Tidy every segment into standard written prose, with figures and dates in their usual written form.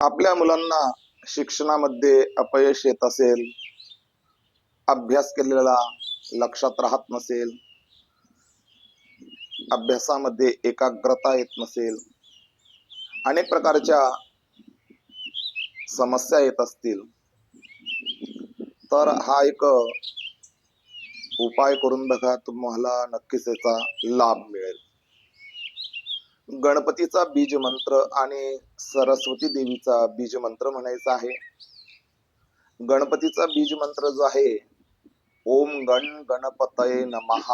आपल्या मुलांना शिक्षणामध्ये अपयश येत असेल, अभ्यास केलेला लक्षात राहत नसेल, अभ्यासामध्ये एकाग्रता येत नसेल, अनेक प्रकारच्या समस्या येत असतील, तर हा एक उपाय करून बघा, तुम्हाला नक्कीच याचा लाभ मिळेल. गणपतीचा बीज मंत्र आणि सरस्वती देवीचा बीज मंत्र म्हणायचा आहे. गणपतीचा बीज मंत्र जो आहे, ओम गण गणपतये नमः,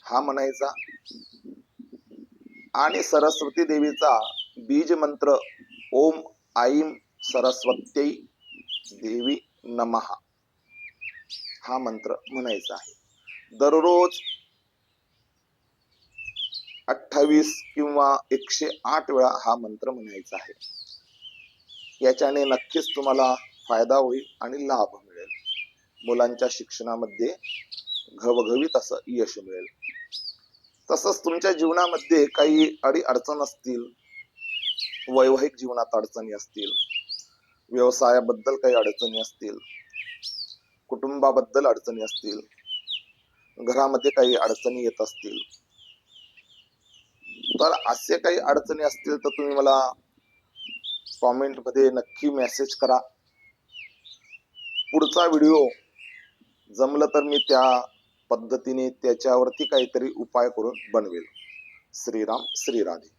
हा म्हणायचा. आणि सरस्वती देवीचा बीज मंत्र ओम ऐं सरस्वत्यै देवी नमः, हा मंत्र म्हणायचा आहे. दररोज 28 किंवा 108 वेळा हा मंत्र म्हणायचा आहे. याच्याने नक्कीच तुम्हाला फायदा होईल आणि लाभ मिळेल. मुलांच्या शिक्षणामध्ये घवघवीत असं यश मिळेल. तसंच तुमच्या जीवनामध्ये काही अडचण असतील, वैवाहिक जीवनात अडचणी असतील, व्यवसायाबद्दल काही अडचणी असतील, कुटुंबाबद्दल अडचणी असतील, घरामध्ये काही अडचणी येत असतील, तर असे काही अडचणी असतील तर तुम्ही मला कॉमेंट मध्ये नक्की मेसेज करा. पुढचा व्हिडिओ जमलं तर मी त्या पद्धतीने त्याच्यावरती काहीतरी उपाय करून बनवेल. श्रीराम श्री राधे.